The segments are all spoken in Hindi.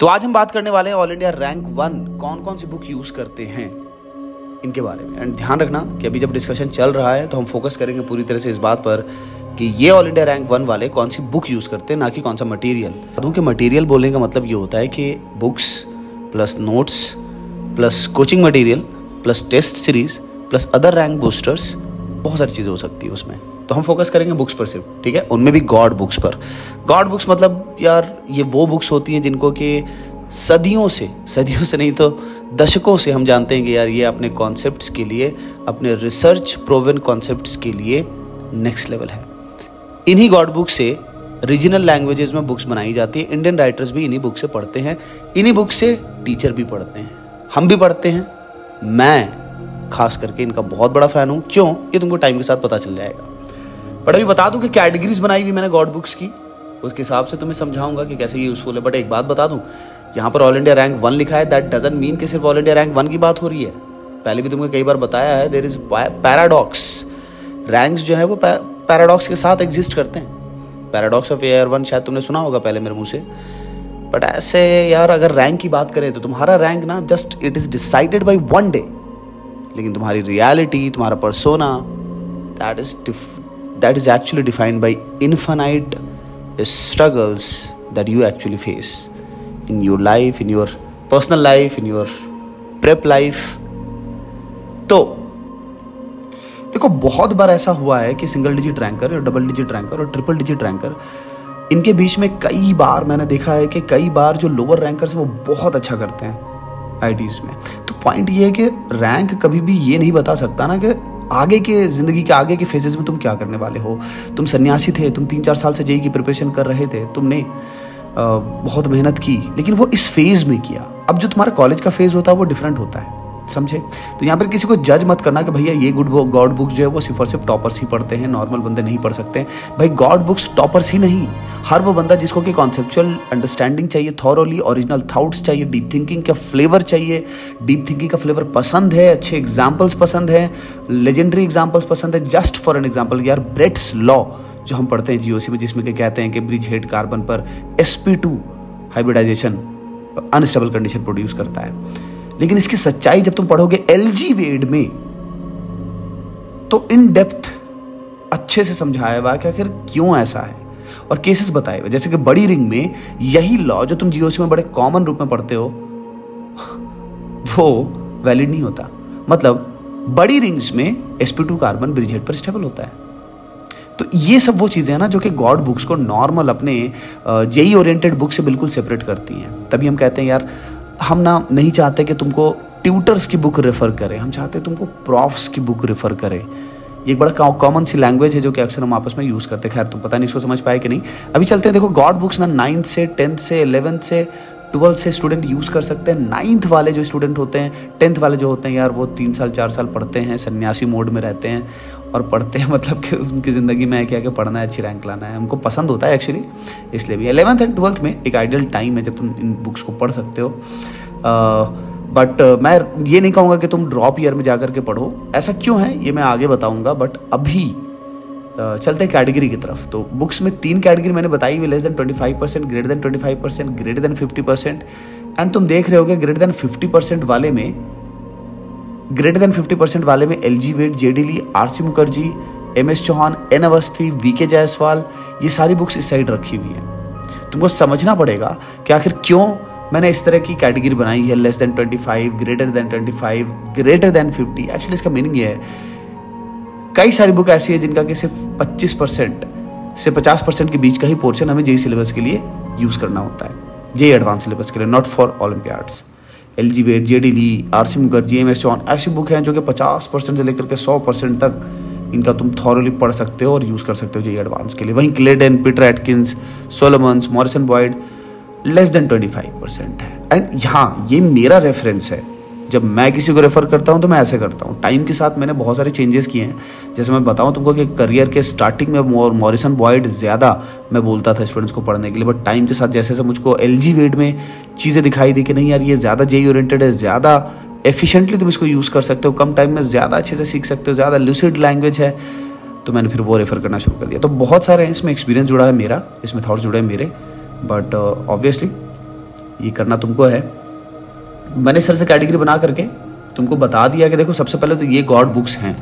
तो आज हम बात करने वाले हैं ऑल इंडिया रैंक 1 कौन कौन सी बुक यूज़ करते हैं इनके बारे में। एंड ध्यान रखना कि अभी जब डिस्कशन चल रहा है तो हम फोकस करेंगे पूरी तरह से इस बात पर कि ये ऑल इंडिया रैंक 1 वाले कौन सी बुक यूज़ करते हैं, ना कि कौन सा मटेरियल। क्योंकि मटेरियल बोलने का मतलब ये होता है कि books plus notes plus coaching material plus test series plus other rank boosters, बहुत सारी चीज़ें हो सकती है उसमें। तो हम फोकस करेंगे बुक्स पर सिर्फ, ठीक है, उनमें भी गॉड बुक्स पर। गॉड बुक्स मतलब यार ये वो बुक्स होती हैं जिनको कि सदियों से नहीं तो दशकों से हम जानते हैं कि यार ये अपने कॉन्सेप्ट्स के लिए, अपने रिसर्च प्रूवन कॉन्सेप्ट्स के लिए नेक्स्ट लेवल है। इन्हीं गॉड बुक से रीजनल लैंग्वेजेस में बुक्स बनाई जाती है। इंडियन राइटर्स भी इन्हीं बुक से पढ़ते हैं, इन्हीं बुक से टीचर भी पढ़ते हैं, हम भी पढ़ते हैं। मैं खास करके इनका बहुत बड़ा फ़ैन हूँ। क्यों, ये तुमको टाइम के साथ पता चल जाएगा। बट अभी बता दूं कि कैटेगरीज बनाई हुई मैंने गॉड बुक्स की, उसके हिसाब से तुम्हें समझाऊंगा कि कैसे ये यूजफुल है। बट एक बात बता दूं, यहाँ पर ऑल इंडिया रैंक 1 लिखा है, दैट डजंट मीन कि सिर्फ ऑल इंडिया रैंक 1 की बात हो रही है। पहले भी तुमको कई बार बताया है, देयर इज पैराडॉक्स। रैंक्स जो है वो पैराडॉक्स के साथ एग्जिस्ट करते हैं। पैराडॉक्स ऑफ AR1 शायद तुमने सुना होगा पहले मेरे मुंह से। बट ऐसे यार अगर रैंक की बात करें तो तुम्हारा रैंक ना just it is decided by 1 day, लेकिन तुम्हारी रियलिटी, तुम्हारा persona, that is actually defined by infinite struggles that you actually face in your life, in your personal life, in your prep life। तो देखो बहुत बार ऐसा हुआ है कि सिंगल डिजिट रैंकर और डबल डिजिट रैंकर और ट्रिपल डिजिट रैंकर, इनके बीच में कई बार मैंने देखा है कि कई बार जो लोअर रैंकर्स वो बहुत अच्छा करते हैं आईटीज में। तो पॉइंट ये है कि रैंक कभी भी ये नहीं बता सकता ना कि आगे के ज़िंदगी के आगे के फेजेस में तुम क्या करने वाले हो। तुम सन्यासी थे, तुम 3-4 साल से जेईई की प्रिपरेशन कर रहे थे, तुमने बहुत मेहनत की, लेकिन वो इस फेज़ में किया। अब जो तुम्हारा कॉलेज का फेज़ होता है वो डिफरेंट होता है, समझे। तो यहाँ पर किसी को जज मत करना कि भैया ये गॉड बुक्स जो है वो सिर्फ और सिर्फ टॉपर्स ही पढ़ते हैं, नॉर्मल बंदे नहीं पढ़ सकते। भाई गॉड बुक्स टॉपर्स ही नहीं, हर वो बंदा जिसको कि कॉन्सेप्चुअल अंडरस्टैंडिंग चाहिए, थॉरोली ओरिजिनल थॉट्स चाहिए, डीप थिंकिंग का फ्लेवर चाहिए, डीप थिंकिंग का फ्लेवर पसंद है, अच्छे एग्जाम्पल्स पसंद है, लेजेंडरी एग्जाम्पल्स पसंद है। जस्ट फॉर एन एग्जाम्पल यार, ब्रेट्स लॉ जो हम पढ़ते हैं GOC में, जिसमें कि कहते हैं कि ब्रिज हेड कार्बन पर sp2 hybridisation unstable condition produce करता है। लेकिन इसकी सच्चाई जब तुम पढ़ोगे LG वेड में तो इन डेप्थ अच्छे से समझाया हुआ कि आखिर क्यों ऐसा है और केसेस बताए हुए। जैसे कि बड़ी रिंग में यही लॉ जो तुम GOC में बड़े कॉमन रूप में पढ़ते हो वो वैलिड नहीं होता। मतलब बड़ी रिंग्स में sp2 कार्बन ब्रिज हेड पर स्टेबल होता है। तो ये सब वो चीज़ें हैं ना जो कि गॉड बुक्स को नॉर्मल अपने जेई ओरिएंटेड बुक से बिल्कुल सेपरेट करती हैं। तभी हम कहते हैं यार हम ना नहीं चाहते कि तुमको ट्यूटर्स की बुक रेफ़र करें, हम चाहते हैं तुमको प्रॉफ्स की बुक रेफ़र करें। ये एक बड़ा कॉमन सी लैंग्वेज है जो कि अक्सर हम आपस में यूज़ करते हैं। खैर तुम पता नहीं इसको समझ पाए कि नहीं। अभी चलते हैं। देखो गॉड बुक्स ना 9th से 10th से 11th से 12th से स्टूडेंट यूज़ कर सकते हैं। 9th वाले जो स्टूडेंट होते हैं, 10th वाले जो होते हैं यार, वो 3 साल 4 साल पढ़ते हैं, सन्यासी मोड में रहते हैं और पढ़ते हैं। मतलब कि उनकी ज़िंदगी में क्या क्या पढ़ना है, अच्छी रैंक लाना है, हमको पसंद होता है एक्चुअली। इसलिए भी 11th एंड 12th में एक आइडियल टाइम है जब तुम इन बुक्स को पढ़ सकते हो। बट मैं ये नहीं कहूँगा कि तुम ड्रॉप ईयर में जाकर के पढ़ो। ऐसा क्यों है ये मैं आगे बताऊँगा। बट अभी चलते हैं कैटेगरी की तरफ। तो बुक्स में 3 कैटेगरी मैंने बताई हुई, less than 25%, greater than 25%, greater than 50%। And तुम देख रहे होगे ग्रेटर देन 50% वाले में, LG Wade, JD Lee, RC Mukherjee, MS Chauhan, N Awasthi, VK Jaiswal, ये सारी बुक्स इस साइड रखी हुई हैं। तुमको समझना पड़ेगा कि आखिर क्यों मैंने इस तरह की कैटेगरी बनाई है, less than 25, greater than 25, greater than 50। Actually इसका मीनिंग ये है, कई सारी बुक ऐसी है जिनका कि सिर्फ 25% से 50% के बीच का ही पोर्शन हमें जेई सिलेबस के लिए यूज करना होता है, जेई एडवांस सिलेबस के लिए, not for olympiads. LG Wade, JD Lee, RC Mukherjee, MS Chauhan, ऐसी बुक हैं जो कि 50% से लेकर के 100% तक इनका तुम थॉरली पढ़ सकते हो और यूज कर सकते हो जेई एडवांस के लिए। वहीं Clayden, Peter Atkins, Solomons, Morrison Boyd less than 25% है। एंड यहाँ ये मेरा रेफरेंस है। जब मैं किसी को रेफर करता हूँ तो मैं ऐसे करता हूँ। टाइम के साथ मैंने बहुत सारे चेंजेस किए हैं। जैसे मैं बताऊँ तुमको कि करियर के स्टार्टिंग में मॉरिसन बॉयड ज़्यादा मैं बोलता था स्टूडेंट्स को पढ़ने के लिए, बट टाइम के साथ जैसे जैसे मुझको LG वेड में चीज़ें दिखाई दी कि नहीं यार ये ज़्यादा जेई ओरिएंटेड है, ज़्यादा एफिशिएंटली तुम इसको यूज़ कर सकते हो, कम टाइम में ज़्यादा अच्छे से सीख सकते हो, ज़्यादा लूसिड लैंग्वेज है, तो मैंने फिर वो रेफर करना शुरू कर दिया। तो बहुत सारे हैं इसमें, एक्सपीरियंस जुड़ा है मेरा, इसमें थॉट्स जुड़े हैं मेरे, बट ऑब्वियसली ये करना तुमको है। मैंने सर से कैटेगरी बना करके तुमको बता दिया कि देखो सबसे पहले तो ये गॉड बुक्स हैं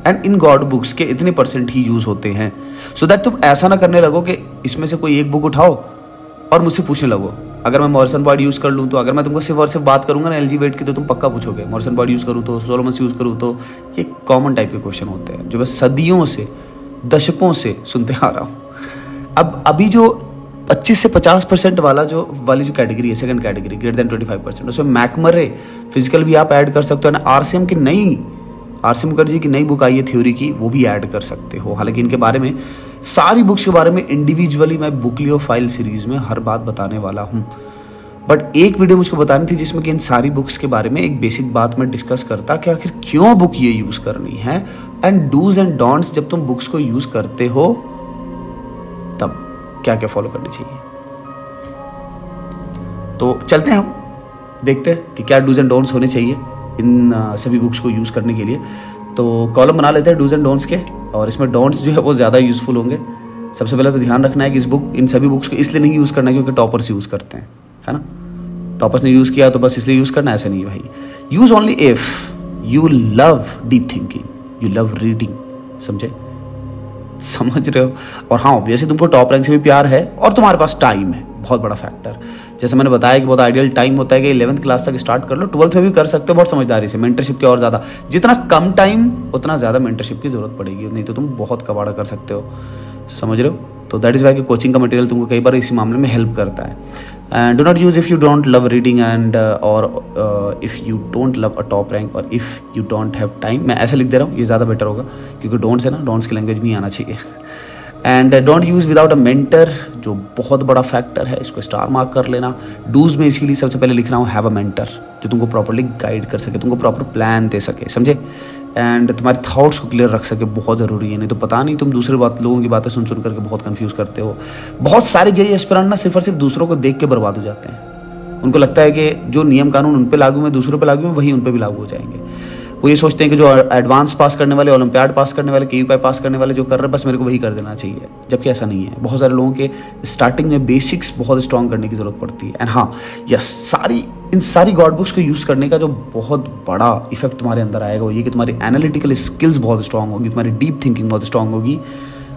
एंड इन गॉड बुक्स के इतने % ही यूज़ होते हैं, सो दैट तुम ऐसा ना करने लगो कि इसमें से कोई एक बुक उठाओ और मुझसे पूछने लगो। अगर मैं मॉरिसन बॉयड यूज़ कर लूँ तो अगर मैं तुमको सिर्फ और सिर्फ बात करूँगा ना एलजी वेट की तो तुम पक्का पूछोगे, मॉरिसन बॉयड यूज़ करूँ तो, सोलोमन्स यूज़ करूँ तो। ये कॉमन टाइप के क्वेश्चन होते हैं जो मैं सदियों से, दशकों से सुनते आ रहा हूँ। अब अभी जो 25 से 50% वाली जो कैटेगरी है, सेकंड कैटेगरी ग्रेटर देन 25%, उसमें मैकमरे फिजिकल भी आप ऐड कर सकते हो ना। आरसी मुखर्जी की नई बुक आई है थ्योरी की, वो भी ऐड कर सकते हो। हालांकि इनके बारे में, सारी बुक्स के बारे में इंडिविजुअली मैं बुकलियोफाइल सीरीज में हर बात बताने वाला हूँ, बट एक वीडियो मुझको बतानी थी जिसमें कि इन सारी बुक्स के बारे में एक बेसिक बात मैं डिस्कस करता कि आखिर क्यों बुक ये यूज़ करनी है एंड डूज एंड डोंट्स जब तुम बुक्स को यूज़ करते हो तब क्या क्या फॉलो करनी चाहिए। तो चलते हैं, हम देखते हैं कि क्या डूज एंड डोंट्स होने चाहिए इन सभी बुक्स को यूज़ करने के लिए। तो कॉलम बना लेते हैं डूज एंड डोंट्स के, और इसमें डोंट्स जो है वो ज़्यादा यूज़फुल होंगे। सबसे पहले तो ध्यान रखना है कि इन सभी बुक्स को इसलिए नहीं यूज़ करना है क्योंकि टॉपर्स यूज़ करते हैं, है ना। टॉपर्स ने यूज़ किया तो बस इसलिए यूज़ करना, ऐसा नहीं है भाई। Use only if you love deep thinking, you love reading, समझ रहे हो। और हाँ, ऑब्वियसली तुमको टॉप रैंक से भी प्यार है और तुम्हारे पास टाइम है, बहुत बड़ा फैक्टर। जैसे मैंने बताया कि बहुत आइडियल टाइम होता है कि 11th क्लास तक स्टार्ट कर लो, 12th में भी कर सकते हो बहुत समझदारी से, मेंटरशिप के और ज़्यादा। जितना कम टाइम उतना ज़्यादा मेंटरशिप की ज़रूरत पड़ेगी, नहीं तो तुम बहुत कबाड़ा कर सकते हो, समझ रहे हो। तो दैट इज़ वाई कि कोचिंग का मटेरियल तुमको कई बार इसी मामले में हेल्प करता है। And do not use if you don't love reading and or if you don't love a top rank or if you don't have time। मैं ऐसे लिख दे रहा हूँ, ये ज़्यादा बेटर होगा क्योंकि डोंट्स है ना, डोंट्स की लैंग्वेज भी आना चाहिए। And don't use without a mentor, जो बहुत बड़ा फैक्टर है, इसको स्टार मार्क कर लेना। डूज में इसीलिए सबसे पहले लिख रहा हूँ हैव अ मेंटर जो तुमको प्रॉपरली गाइड कर सके, तुमको प्रॉपर प्लान दे सके, समझे, एंड तुम्हारे थॉट्स को क्लियर रख सके, बहुत ज़रूरी है। नहीं तो पता नहीं, तुम दूसरे लोगों की बातें सुन करके बहुत कंफ्यूज करते हो। बहुत सारे जेईई एस्पिरेंट ना सिर्फ और सिर्फ दूसरों को देख के बर्बाद हो जाते हैं। उनको लगता है कि जो नियम कानून उन पे लागू हैं, दूसरों पे लागू हैं, वही उन पे भी लागू हो जाएंगे। वो ये सोचते हैं कि जो एडवांस पास करने वाले, ओलंपियाड पास करने वाले, केयूपाई पास करने वाले जो कर रहे हैं, बस मेरे को वही कर देना चाहिए, जबकि ऐसा नहीं है। बहुत सारे लोगों के स्टार्टिंग में बेसिक्स बहुत स्ट्रॉन्ग करने की ज़रूरत पड़ती है। एंड हाँ, इन सारी गॉड बुक्स को यूज़ करने का जो बहुत बड़ा इफेक्ट तुम्हारे अंदर आएगा वो ये कि तुम्हारी एनालिटिकल स्किल्स बहुत स्ट्रॉन्ग होगी, तुम्हारी डीप थिंकिंग बहुत स्ट्रॉन्ग होगी,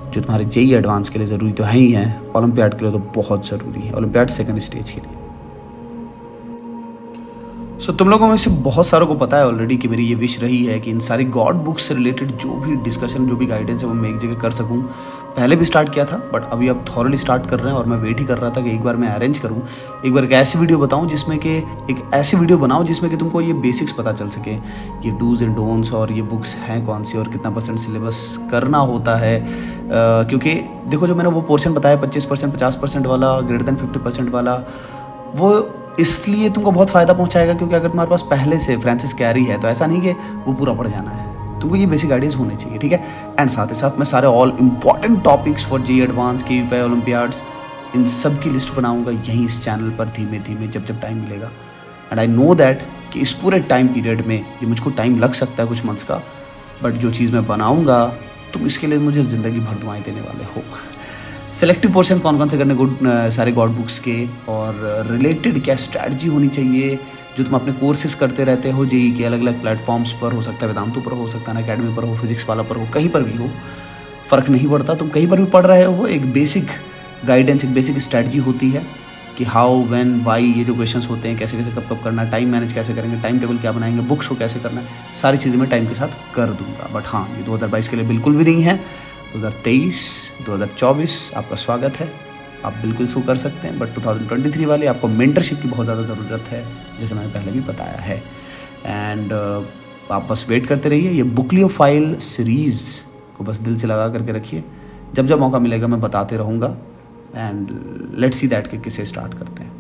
जो तुम्हारे जेईई एडवांस के लिए ज़रूरी तो है ही है, ओलंपियाड के लिए तो बहुत ज़रूरी है, ओलंपियाड सेकंड स्टेज के लिए। सो तुम लोगों में से बहुत सारों को पता है ऑलरेडी कि मेरी ये विश रही है कि इन सारी गॉड बुक्स से रिलेटेड जो भी डिस्कशन, जो भी गाइडेंस है वो मैं एक जगह कर सकूं। पहले भी स्टार्ट किया था बट अभी अब थॉरली स्टार्ट कर रहे हैं और मैं वेट ही कर रहा था कि एक बार मैं अरेंज करूं, एक बार एक ऐसी वीडियो बताऊं जिसमें कि तुमको ये बेसिक्स पता चल सके, ये डूज एंड डोंट्स और ये बुक्स हैं कौन सी और कितना % सिलेबस करना होता है। क्योंकि देखो, जो मैंने वो पोर्शन बताया 25%, 50% वाला, ग्रेटर देन 50% वाला, वो इसलिए तुमको बहुत फ़ायदा पहुंचाएगा क्योंकि अगर तुम्हारे पास पहले से फ्रांसिस कैरी है तो ऐसा नहीं कि वो पूरा पढ़ जाना है, तुमको ये बेसिक आइडियाज़ होने चाहिए, ठीक है। एंड साथ ही साथ मैं सारे all important topics for JEE advance, KVPY, olympiads, इन सब की लिस्ट बनाऊंगा यहीं इस चैनल पर धीमे धीमे जब टाइम मिलेगा। एंड आई नो दैट कि इस पूरे टाइम पीरियड में ये मुझको टाइम लग सकता है कुछ मंथ्स का, बट जो चीज़ मैं बनाऊँगा तुम इसके लिए मुझे ज़िंदगी भर दुआएं देने वाले हो। सेलेक्टिव पोर्शन कौन कौन से करने सारे गॉड बुक्स के, और रिलेटेड क्या स्ट्रैटेजी होनी चाहिए जो तुम अपने कोर्सेज करते रहते हो जेईई के अलग अलग प्लेटफॉर्म्स पर, हो सकता है वेदांतु पर, हो सकता है अकेडमी पर हो, फिजिक्स वाला पर हो, कहीं पर भी हो, फ़र्क नहीं पड़ता, तुम कहीं पर भी पढ़ रहे हो, एक बेसिक गाइडेंस, एक बेसिक स्ट्रैटेजी होती है कि हाउ, व्हेन, व्हाई, ये जो क्वेश्चन्स होते हैं, कैसे कैसे कब कब करना है, टाइम मैनेज कैसे करेंगे, टाइम टेबल क्या बनाएंगे, बुक्स को कैसे करना है, सारी चीज़ें मैं टाइम के साथ कर दूंगा। बट हाँ, ये 2022 के लिए बिल्कुल भी नहीं है, 2023, 2024 आपका स्वागत है, आप बिल्कुल इसको कर सकते हैं। बट 2023 वाले आपको मेंटरशिप की बहुत ज़्यादा ज़रूरत है, जैसे मैंने पहले भी बताया है। एंड आप बस वेट करते रहिए, ये बुकलियोफाइल सीरीज़ को बस दिल से लगा करके रखिए, जब जब मौका मिलेगा मैं बताते रहूँगा। एंड लेट्स सी दैट कि किसे स्टार्ट करते हैं।